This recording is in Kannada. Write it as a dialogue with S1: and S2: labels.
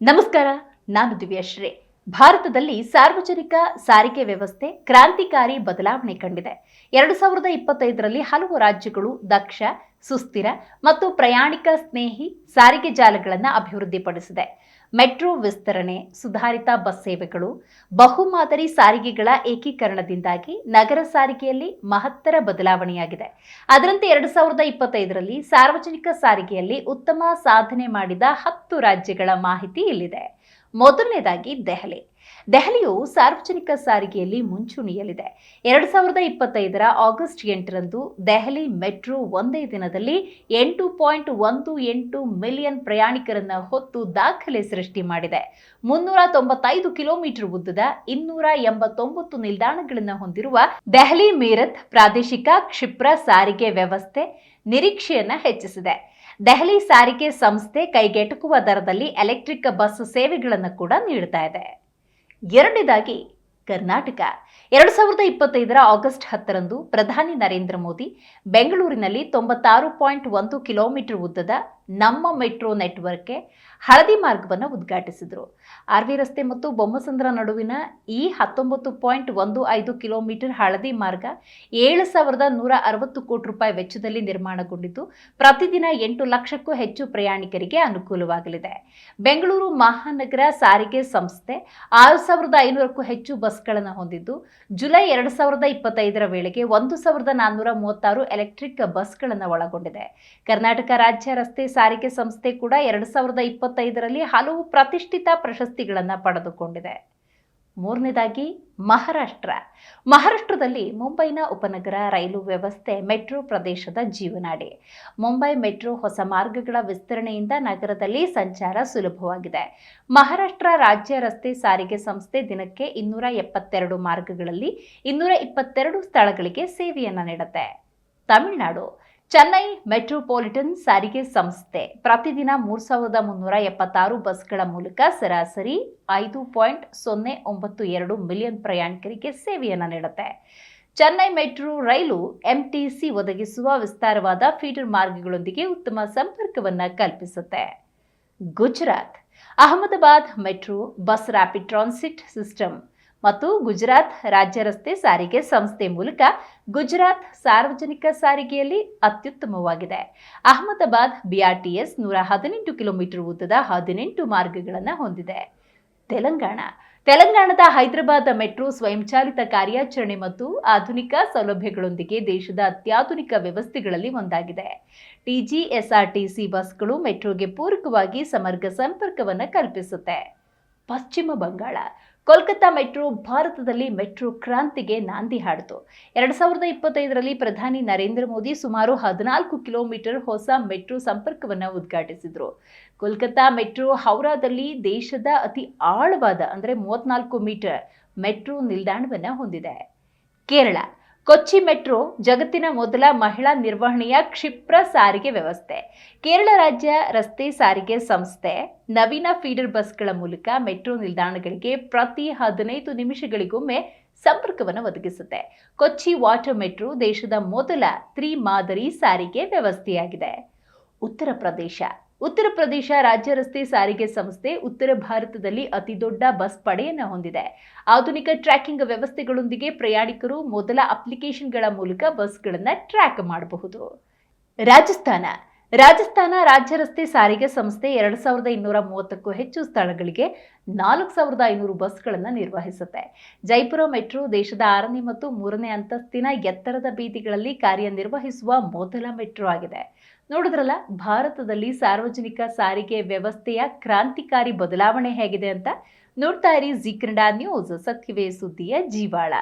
S1: ನಮಸ್ಕಾರ, ನಾನು ದಿವ್ಯಾಶ್ರೀ. ಭಾರತದಲ್ಲಿ ಸಾರ್ವಜನಿಕ ಸಾರಿಗೆ ವ್ಯವಸ್ಥೆ ಕ್ರಾಂತಿಕಾರಿ ಬದಲಾವಣೆ ಕಂಡಿದೆ. 2025ರಲ್ಲಿ ಹಲವು ರಾಜ್ಯಗಳು ದಕ್ಷ, ಸುಸ್ಥಿರ ಮತ್ತು ಪ್ರಯಾಣಿಕ ಸ್ನೇಹಿ ಸಾರಿಗೆ ಜಾಲಗಳನ್ನು ಅಭಿವೃದ್ಧಿಪಡಿಸಿದೆ. ಮೆಟ್ರೋ ವಿಸ್ತರಣೆ, ಸುಧಾರಿತ ಬಸ್ ಸೇವೆಗಳು, ಬಹುಮಾದರಿ ಸಾರಿಗೆಗಳ ಏಕೀಕರಣದಿಂದಾಗಿ ನಗರ ಸಾರಿಗೆಯಲ್ಲಿ ಮಹತ್ತರ ಬದಲಾವಣೆಯಾಗಿದೆ. ಅದರಂತೆ 2025ರಲ್ಲಿ ಸಾರ್ವಜನಿಕ ಸಾರಿಗೆಯಲ್ಲಿ ಉತ್ತಮ ಸಾಧನೆ ಮಾಡಿದ 10 ರಾಜ್ಯಗಳ ಮಾಹಿತಿ ಇಲ್ಲಿದೆ. ಮೊದಲನೇದಾಗಿ ದೆಹಲಿಯು ಸಾರ್ವಜನಿಕ ಸಾರಿಗೆಯಲ್ಲಿ ಮುಂಚೂಣಿಯಲ್ಲಿದೆ. 2025ರ ಆಗಸ್ಟ್ 8ರಂದು ದೆಹಲಿ ಮೆಟ್ರೋ ಒಂದೇ ದಿನದಲ್ಲಿ 8.18 ಮಿಲಿಯನ್ ಪ್ರಯಾಣಿಕರನ್ನ ಹೊತ್ತು ದಾಖಲೆ ಸೃಷ್ಟಿ ಮಾಡಿದೆ. 395 ಕಿಲೋಮೀಟರ್ ಉದ್ದದ 289 ನಿಲ್ದಾಣಗಳನ್ನು ಹೊಂದಿರುವ ದೆಹಲಿ ಮೀರತ್ ಪ್ರಾದೇಶಿಕ ಕ್ಷಿಪ್ರ ಸಾರಿಗೆ ವ್ಯವಸ್ಥೆ ನಿರೀಕ್ಷೆಯನ್ನ ಹೆಚ್ಚಿಸಿದೆ. ದೆಹಲಿ ಸಾರಿಗೆ ಸಂಸ್ಥೆ ಕೈಗೆಟುಕುವ ದರದಲ್ಲಿ ಎಲೆಕ್ಟ್ರಿಕ್ ಬಸ್ ಸೇವೆಗಳನ್ನು ಕೂಡ ನೀಡುತ್ತಾ ಇದೆ. ಎರಡನೇದಾಗಿ ಕರ್ನಾಟಕ. 2025ರ ಆಗಸ್ಟ್ 10ರಂದು ಪ್ರಧಾನಿ ನರೇಂದ್ರ ಮೋದಿ ಬೆಂಗಳೂರಿನಲ್ಲಿ 96.1 ಕಿಲೋಮೀಟರ್ ಉದ್ದದ ನಮ್ಮ ಮೆಟ್ರೋ ನೆಟ್ವರ್ಕ್ಗೆ ಹಳದಿ ಮಾರ್ಗವನ್ನು ಉದ್ಘಾಟಿಸಿದರು. ಆರ್ವಿ ರಸ್ತೆ ಮತ್ತು ಬೊಮ್ಮಸಂದ್ರ ನಡುವಿನ ಈ 19.15 ಕಿಲೋಮೀಟರ್ ಹಳದಿ ಮಾರ್ಗ 7,160 ಕೋಟಿ ರೂಪಾಯಿ ವೆಚ್ಚದಲ್ಲಿ ನಿರ್ಮಾಣಗೊಂಡಿದ್ದು ಪ್ರತಿದಿನ 8 ಲಕ್ಷಕ್ಕೂ ಹೆಚ್ಚು ಪ್ರಯಾಣಿಕರಿಗೆ ಅನುಕೂಲವಾಗಲಿದೆ. ಬೆಂಗಳೂರು ಮಹಾನಗರ ಸಾರಿಗೆ ಸಂಸ್ಥೆ 6,500ಕ್ಕೂ ಹೆಚ್ಚು ಬಸ್ಗಳನ್ನು ಹೊಂದಿದ್ದು ಜುಲೈ 2025ರ ವೇಳೆಗೆ 1,436 ಎಲೆಕ್ಟ್ರಿಕ್ ಬಸ್ಗಳನ್ನು ಒಳಗೊಂಡಿದೆ. ಕರ್ನಾಟಕ ರಾಜ್ಯ ರಸ್ತೆ ಸಾರಿಗೆ ಸಂಸ್ಥೆ ಕೂಡ 2025ರಲ್ಲಿ ಹಲವು ಪ್ರತಿಷ್ಠಿತ ಪ್ರಶಸ್ತಿಗಳನ್ನು ಪಡೆದುಕೊಂಡಿದೆ. ಮೂರನೇದಾಗಿ ಮಹಾರಾಷ್ಟ್ರದಲ್ಲಿ ಮುಂಬೈನ ಉಪನಗರ ರೈಲು ವ್ಯವಸ್ಥೆ ಮೆಟ್ರೋ ಪ್ರದೇಶದ ಜೀವನಾಡಿ. ಮುಂಬೈ ಮೆಟ್ರೋ ಹೊಸ ಮಾರ್ಗಗಳ ವಿಸ್ತರಣೆಯಿಂದ ನಗರದಲ್ಲಿ ಸಂಚಾರ ಸುಲಭವಾಗಿದೆ. ಮಹಾರಾಷ್ಟ್ರ ರಾಜ್ಯ ರಸ್ತೆ ಸಾರಿಗೆ ಸಂಸ್ಥೆ ದಿನಕ್ಕೆ 272 ಮಾರ್ಗಗಳಲ್ಲಿ 222 ಸ್ಥಳಗಳಿಗೆ ಸೇವೆಯನ್ನು ನೀಡುತ್ತೆ. ತಮಿಳುನಾಡು ಚೆನ್ನೈ ಮೆಟ್ರೋಪಾಲಿಟನ್ ಸಾರಿಗೆ ಸಂಸ್ಥೆ ಪ್ರತಿದಿನ 3,376 ಬಸ್ಗಳ ಮೂಲಕ ಸರಾಸರಿ 5.092 ಮಿಲಿಯನ್ ಪ್ರಯಾಣಿಕರಿಗೆ ಸೇವೆಯನ್ನು ನೀಡುತ್ತೆ. ಚೆನ್ನೈ ಮೆಟ್ರೋ ರೈಲು ಎಂಟಿಸಿ ಒದಗಿಸುವ ವಿಸ್ತಾರವಾದ ಫೀಡರ್ ಮಾರ್ಗಗಳೊಂದಿಗೆ ಉತ್ತಮ ಸಂಪರ್ಕವನ್ನು ಕಲ್ಪಿಸುತ್ತೆ. Gujarat Ahmedabad metro bus rapid transit system ಮತ್ತು ಗುಜರಾತ್ ರಾಜ್ಯ ರಸ್ತೆ ಸಾರಿಗೆ ಸಂಸ್ಥೆ ಮೂಲಕ ಗುಜರಾತ್ ಸಾರ್ವಜನಿಕ ಸಾರಿಗೆಯಲ್ಲಿ ಅತ್ಯುತ್ತಮವಾಗಿದೆ. ಅಹಮದಾಬಾದ್ ಬಿಆರ್ಟಿಎಸ್ 118 ಕಿಲೋಮೀಟರ್ ಉದ್ದದ 18 ಮಾರ್ಗಗಳನ್ನು ಹೊಂದಿದೆ. ತೆಲಂಗಾಣದ ಹೈದರಾಬಾದ್ ಮೆಟ್ರೋ ಸ್ವಯಂಚಾಲಿತ ಕಾರ್ಯಾಚರಣೆ ಮತ್ತು ಆಧುನಿಕ ಸೌಲಭ್ಯಗಳೊಂದಿಗೆ ದೇಶದ ಅತ್ಯಾಧುನಿಕ ವ್ಯವಸ್ಥೆಗಳಲ್ಲಿ ಒಂದಾಗಿದೆ. ಟಿಜಿಎಸ್ಆರ್ಟಿಸಿ ಬಸ್ಗಳು ಮೆಟ್ರೋಗೆ ಪೂರಕವಾಗಿ ಸಮಗ್ರ ಸಂಪರ್ಕವನ್ನು ಕಲ್ಪಿಸುತ್ತೆ. ಪಶ್ಚಿಮ ಬಂಗಾಳ ಕೋಲ್ಕತ್ತಾ ಮೆಟ್ರೋ ಭಾರತದಲ್ಲಿ ಮೆಟ್ರೋ ಕ್ರಾಂತಿಗೆ ನಾಂದಿ ಹಾಡಿತು. 2025ರಲ್ಲಿ ಪ್ರಧಾನಿ ನರೇಂದ್ರ ಮೋದಿ ಸುಮಾರು 14 ಕಿಲೋಮೀಟರ್ ಹೊಸ ಮೆಟ್ರೋ ಸಂಪರ್ಕವನ್ನು ಉದ್ಘಾಟಿಸಿದರು. ಕೋಲ್ಕತ್ತಾ ಮೆಟ್ರೋ ಹೌರಾದಲ್ಲಿ ದೇಶದ ಅತಿ ಆಳವಾದ 34 ಮೀಟರ್ ಮೆಟ್ರೋ ನಿಲ್ದಾಣವನ್ನು ಹೊಂದಿದೆ. ಕೇರಳ ಕೊಚ್ಚಿ ಮೆಟ್ರೋ ಜಗತ್ತಿನ ಮೊದಲ ಮಹಿಳಾ ನಿರ್ವಹಣೆಯ ಕ್ಷಿಪ್ರ ಸಾರಿಗೆ ವ್ಯವಸ್ಥೆ. ಕೇರಳ ರಾಜ್ಯ ರಸ್ತೆ ಸಾರಿಗೆ ಸಂಸ್ಥೆ ನವೀನ ಫೀಡರ್ ಬಸ್ಗಳ ಮೂಲಕ ಮೆಟ್ರೋ ನಿಲ್ದಾಣಗಳಿಗೆ ಪ್ರತಿ 15 ನಿಮಿಷಗಳಿಗೊಮ್ಮೆ ಸಂಪರ್ಕವನ್ನು ಒದಗಿಸುತ್ತೆ. ಕೊಚ್ಚಿ ವಾಟರ್ ಮೆಟ್ರೋ ದೇಶದ ಮೊದಲ ತ್ರಿಮಾದರಿ ಸಾರಿಗೆ ವ್ಯವಸ್ಥೆಯಾಗಿದೆ. ಉತ್ತರ ಪ್ರದೇಶ ರಾಜ್ಯ ರಸ್ತೆ ಸಾರಿಗೆ ಸಂಸ್ಥೆ ಉತ್ತರ ಭಾರತದಲ್ಲಿ ಅತಿದೊಡ್ಡ ಬಸ್ ಪಡೆಯನ್ನು ಹೊಂದಿದೆ. ಆಧುನಿಕ ಟ್ರ್ಯಾಕಿಂಗ್ ವ್ಯವಸ್ಥೆಗಳೊಂದಿಗೆ ಪ್ರಯಾಣಿಕರು ಮೊದಲ ಅಪ್ಲಿಕೇಶನ್ಗಳ ಮೂಲಕ ಬಸ್ಗಳನ್ನು ಟ್ರ್ಯಾಕ್ ಮಾಡಬಹುದು. ರಾಜಸ್ಥಾನ ರಾಜ್ಯ ರಸ್ತೆ ಸಾರಿಗೆ ಸಂಸ್ಥೆ 2,230ಕ್ಕೂ ಹೆಚ್ಚು ಸ್ಥಳಗಳಿಗೆ 4,500 ಬಸ್ಗಳನ್ನು ನಿರ್ವಹಿಸುತ್ತೆ. ಜೈಪುರ ಮೆಟ್ರೋ ದೇಶದ 6ನೇ ಮತ್ತು 3ನೇ ಅಂತಸ್ತಿನ ಎತ್ತರದ ಬೀದಿಗಳಲ್ಲಿ ಕಾರ್ಯನಿರ್ವಹಿಸುವ ಮೊದಲ ಮೆಟ್ರೋ ಆಗಿದೆ. ನೋಡಿದ್ರಲ್ಲ, ಭಾರತದಲ್ಲಿ ಸಾರ್ವಜನಿಕ ಸಾರಿಗೆ ವ್ಯವಸ್ಥೆಯ ಕ್ರಾಂತಿಕಾರಿ ಬದಲಾವಣೆ ಹೇಗಿದೆ ಅಂತ. ನೋಡ್ತಾ ಇರಿ ಜಿ ಕನ್ನಡ ನ್ಯೂಸ್, ಸತ್ಯವೇ ಸುದ್ದಿಯ ಜೀವಾಳ.